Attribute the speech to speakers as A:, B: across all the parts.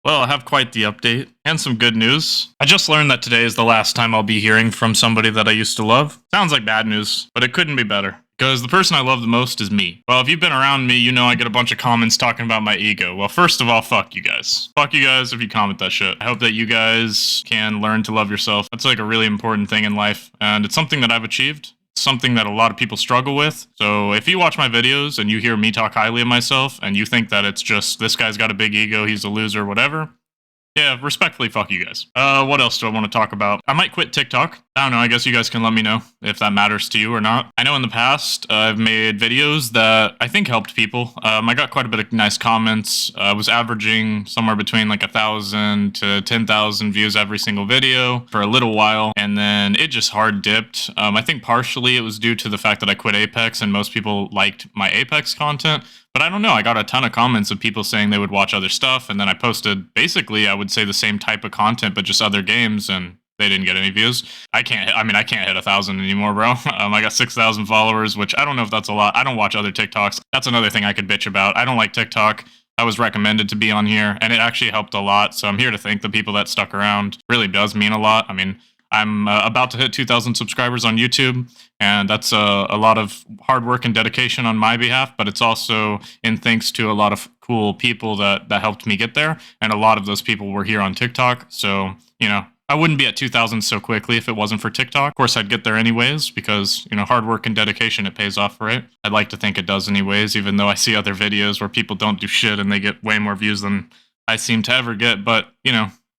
A: Well, I have quite the update and some good news. I just learned that today is the last time I'll be hearing from somebody that I used to love. Sounds like bad news, but it couldn't be better. Because the person I love the most is me. Well, if you've been around me, you know I get a bunch of comments talking about my ego. Well, first of all, fuck you guys. Fuck you guys if you comment that shit. I hope that you guys can learn to love yourself. That's like a really important thing in life, and it's something that I've achieved. Something that a lot of people struggle with. So if you watch my videos and you hear me talk highly of myself and you think that it's just this guy's got a big ego, he's a loser, whatever, yeah, respectfully, fuck you guys. What else do I want to talk about? I might quit TikTok. I don't know. I guess you guys can let me know if that matters to you or not. I know in the past I've made videos that I think helped people. I got quite a bit of nice comments. I was averaging somewhere between like 1,000 to 10,000 views every single video for a little while, and then it just hard dipped. I think partially it was due to the fact that I quit Apex and most people liked my Apex content. But I don't know. I got a ton of comments of people saying they would watch other stuff, and then I posted basically, I would say the same type of content, but just other games, and they didn't get any views. I can't. I mean, I can't hit 1,000 anymore, bro. I got 6,000 followers, which I don't know if that's a lot. I don't watch other TikToks. That's another thing I could bitch about. I don't like TikTok. I was recommended to be on here, and it actually helped a lot. So I'm here to thank the people that stuck around. Really does mean a lot. I mean, I'm about to hit 2,000 subscribers on YouTube, and that's a lot of hard work and dedication on my behalf, but it's also in thanks to a lot of cool people that helped me get there, and a lot of those people were here on TikTok. So, I wouldn't be at 2,000 so quickly if it wasn't for TikTok. Of course, I'd get there anyways because, hard work and dedication, it pays off, right? I'd like to think it does anyways, even though I see other videos where people don't do shit and they get way more views than I seem to ever get, but,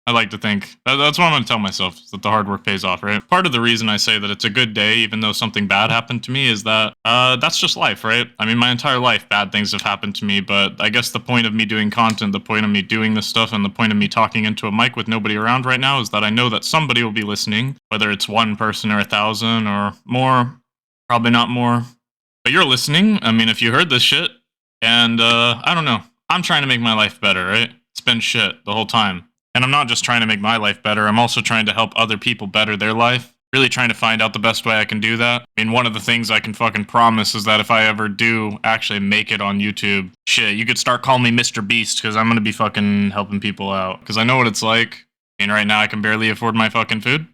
A: I like to think that's what I'm going to tell myself, is that the hard work pays off, right? Part of the reason I say that it's a good day, even though something bad happened to me, is that that's just life, right? I mean, my entire life, bad things have happened to me, but I guess the point of me doing content, the point of me doing this stuff, and the point of me talking into a mic with nobody around right now is that I know that somebody will be listening, whether it's one person or 1,000 or more, probably not more. But you're listening. I mean, if you heard this shit, and I don't know. I'm trying to make my life better, right? It's been shit the whole time. And I'm not just trying to make my life better, I'm also trying to help other people better their life. Really trying to find out the best way I can do that. I mean, one of the things I can fucking promise is that if I ever do actually make it on YouTube, shit, you could start calling me Mr. Beast, because I'm gonna be fucking helping people out. Because I know what it's like. I mean, right now I can barely afford my fucking food.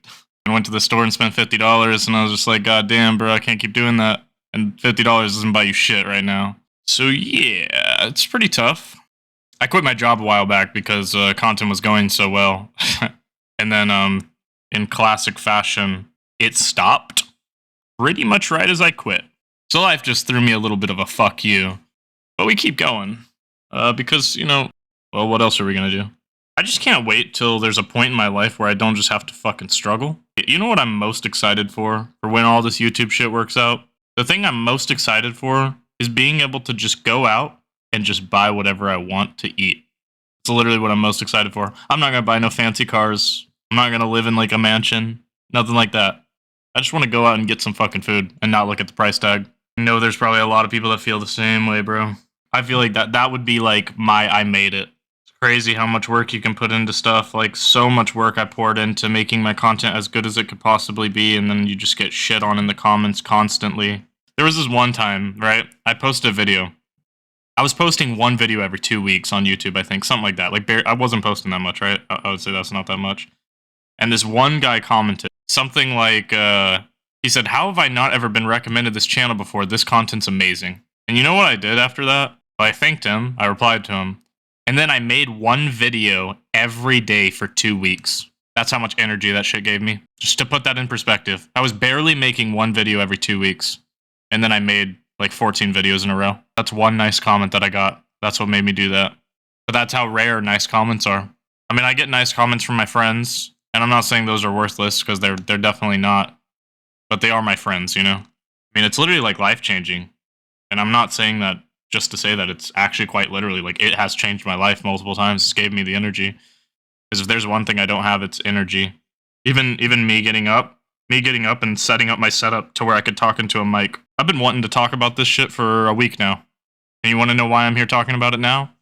A: I went to the store and spent $50, and I was just like, God damn, bro, I can't keep doing that. And $50 doesn't buy you shit right now. So yeah, it's pretty tough. I quit my job a while back because content was going so well. And then, in classic fashion, it stopped pretty much right as I quit. So life just threw me a little bit of a fuck you. But we keep going. Because, well, what else are we going to do? I just can't wait till there's a point in my life where I don't just have to fucking struggle. You know what I'm most excited for when all this YouTube shit works out? The thing I'm most excited for is being able to just go out and just buy whatever I want to eat. It's literally what I'm most excited for. I'm not gonna buy no fancy cars. I'm not gonna live in like a mansion. Nothing like that. I just want to go out and get some fucking food and not look at the price tag. I know there's probably a lot of people that feel the same way, bro. I feel like that would be like my I made it. It's crazy how much work you can put into stuff. Like so much work I poured into making my content as good as it could possibly be, and then you just get shit on in the comments constantly. There was this one time, right? I posted a video. I was posting one video every 2 weeks on YouTube, I think, something like that. Like, I wasn't posting that much, right? I would say that's not that much. And this one guy commented something like, he said, "How have I not ever been recommended this channel before? This content's amazing." And you know what I did after that? Well, I thanked him, I replied to him, and then I made one video every day for 2 weeks. That's how much energy that shit gave me. Just to put that in perspective, I was barely making one video every 2 weeks, and then I made like 14 videos in a row. That's one nice comment that I got. That's what made me do that. But that's how rare nice comments are. I mean, I get nice comments from my friends, and I'm not saying those are worthless, because they're definitely not. But they are my friends, I mean, it's literally like life-changing. And I'm not saying that just to say that. It's actually quite literally, like, it has changed my life multiple times. It's gave me the energy. Because if there's one thing I don't have, it's energy. Even me getting up and setting up my setup to where I could talk into a mic. I've been wanting to talk about this shit for a week now. And you want to know why I'm here talking about it now?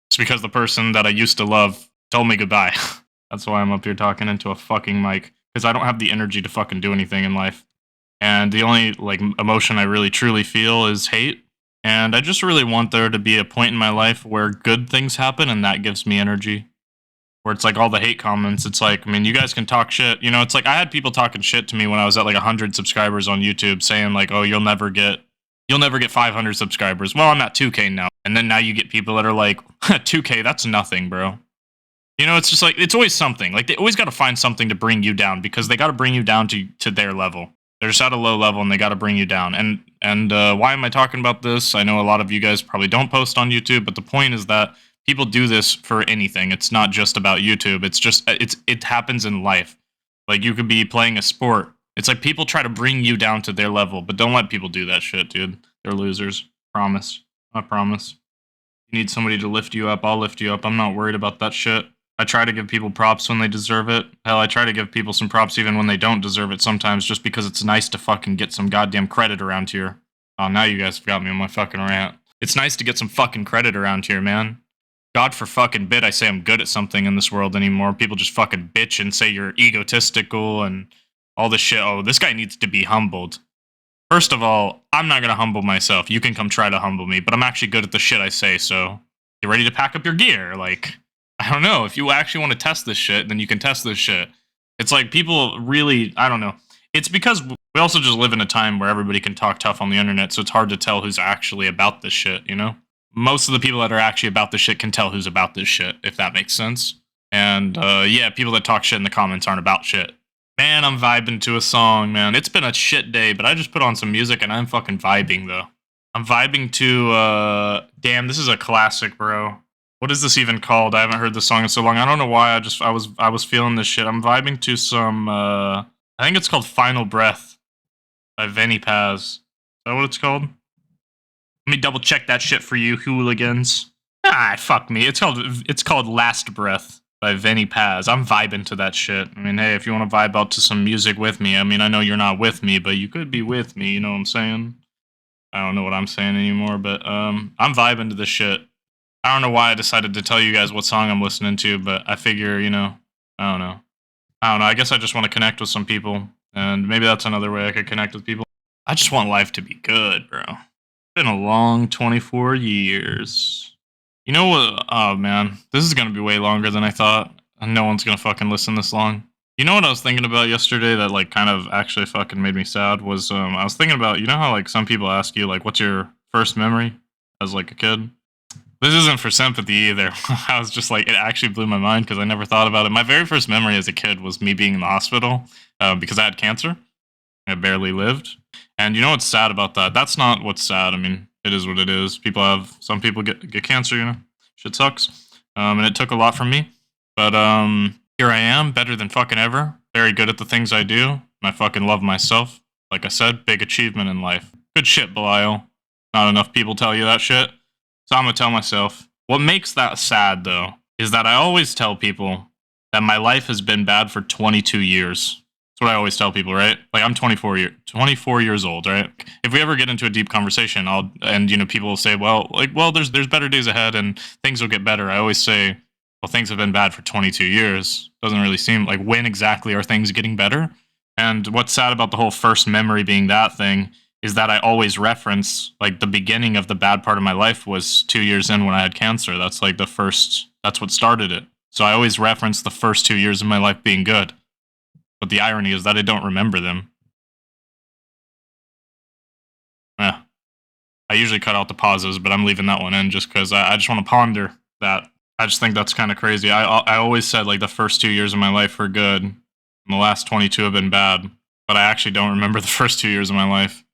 A: It's because the person that I used to love told me goodbye. That's why I'm up here talking into a fucking mic. Because I don't have the energy to fucking do anything in life. And the only, like, emotion I really truly feel is hate. And I just really want there to be a point in my life where good things happen, and that gives me energy. where it's like all the hate comments. It's like, I mean, you guys can talk shit. You know, it's like I had people talking shit to me when I was at like 100 subscribers on YouTube saying like, oh, you'll never get 500 subscribers. Well, I'm at 2K now. And then now you get people that are like, 2K, that's nothing, bro. You know, it's just like, it's always something. Like, they always got to find something to bring you down because they got to bring you down to their level. They're just at a low level and they got to bring you down. And why am I talking about this? I know a lot of you guys probably don't post on YouTube, but the point is that people do this for anything. It's not just about YouTube. It's just, it happens in life. Like, you could be playing a sport. It's like people try to bring you down to their level, but don't let people do that shit, dude. They're losers. Promise. I promise. You need somebody to lift you up, I'll lift you up. I'm not worried about that shit. I try to give people props when they deserve it. Hell, I try to give people some props even when they don't deserve it sometimes, just because it's nice to fucking get some goddamn credit around here. Oh, now you guys have got me on my fucking rant. It's nice to get some fucking credit around here, man. God for fucking bid I say I'm good at something in this world anymore. People just fucking bitch and say you're egotistical and all this shit. Oh, this guy needs to be humbled. First of all, I'm not gonna humble myself. You can come try to humble me, but I'm actually good at the shit I say, so get ready to pack up your gear. Like, I don't know. If you actually want to test this shit, then you can test this shit. It's like people really, I don't know. It's because we also just live in a time where everybody can talk tough on the internet, so it's hard to tell who's actually about this shit, you know? Most of the people that are actually about this shit can tell who's about this shit, if that makes sense. And yeah, people that talk shit in the comments aren't about shit. Man, I'm vibing to a song, man. It's been a shit day, but I just put on some music and I'm fucking vibing, though. I'm vibing to, damn, this is a classic, bro. What is this even called? I haven't heard this song in so long. I don't know why. I was feeling this shit. I'm vibing to some. I think it's called "Final Breath" by Vinny Paz. Is that what it's called? Let me double check that shit for you, hooligans. Ah, fuck me. It's called "Last Breath" by Vinny Paz. I'm vibing to that shit. I mean, hey, if you want to vibe out to some music with me, I mean, I know you're not with me, but you could be with me. You know what I'm saying? I don't know what I'm saying anymore, but I'm vibing to this shit. I don't know why I decided to tell you guys what song I'm listening to, but I figure, you know, I don't know. I guess I just want to connect with some people, and maybe that's another way I could connect with people. I just want life to be good, bro. It's been a long 24 years. You know what? Oh, man. This is going to be way longer than I thought. And no one's going to fucking listen this long. You know what I was thinking about yesterday that, like, kind of actually fucking made me sad was, I was thinking about, you know how, like, some people ask you, like, what's your first memory as, like, a kid? This isn't for sympathy either. I was just like, it actually blew my mind because I never thought about it. My very first memory as a kid was me being in the hospital because I had cancer. I barely lived. And you know what's sad about that? That's not what's sad. I mean, it is what it is. Some people get cancer, you know? Shit sucks. And it took a lot from me. But here I am, better than fucking ever. Very good at the things I do. And I fucking love myself. Like I said, big achievement in life. Good shit, Belial. Not enough people tell you that shit. So I'm gonna tell myself. What makes that sad, though, is that I always tell people that my life has been bad for 22 years. That's what I always tell people, right? Like, I'm 24 years old, right? If we ever get into a deep conversation, people will say, well, there's better days ahead and things will get better. I always say, well, things have been bad for 22 years. Doesn't really seem like when exactly are things getting better? And what's sad about the whole first memory being that thing is that I always reference, like, the beginning of the bad part of my life was 2 years in when I had cancer. That's like that's what started it. So I always reference the first 2 years of my life being good. But the irony is that I don't remember them. Yeah. I usually cut out the pauses, but I'm leaving that one in just because I just want to ponder that. I just think that's kind of crazy. I always said, like, the first 2 years of my life were good, and the last 22 have been bad. But I actually don't remember the first 2 years of my life.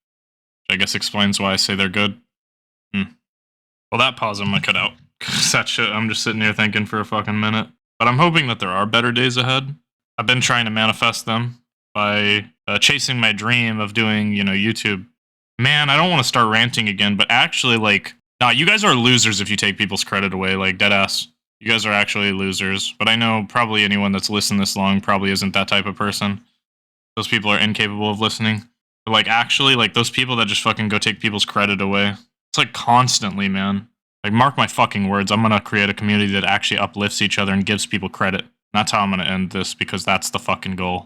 A: Which I guess explains why I say they're good. Well, that pause I'm gonna cut out. That shit, I'm just sitting here thinking for a fucking minute. But I'm hoping that there are better days ahead. I've been trying to manifest them by chasing my dream of doing, YouTube. Man, I don't want to start ranting again, but actually, like, nah, you guys are losers if you take people's credit away, like, deadass. You guys are actually losers. But I know probably anyone that's listened this long probably isn't that type of person. Those people are incapable of listening. But, like, actually, like, those people that just fucking go take people's credit away. It's, like, constantly, man. Like, mark my fucking words. I'm gonna create a community that actually uplifts each other and gives people credit. And that's how I'm gonna end this, because that's the fucking goal.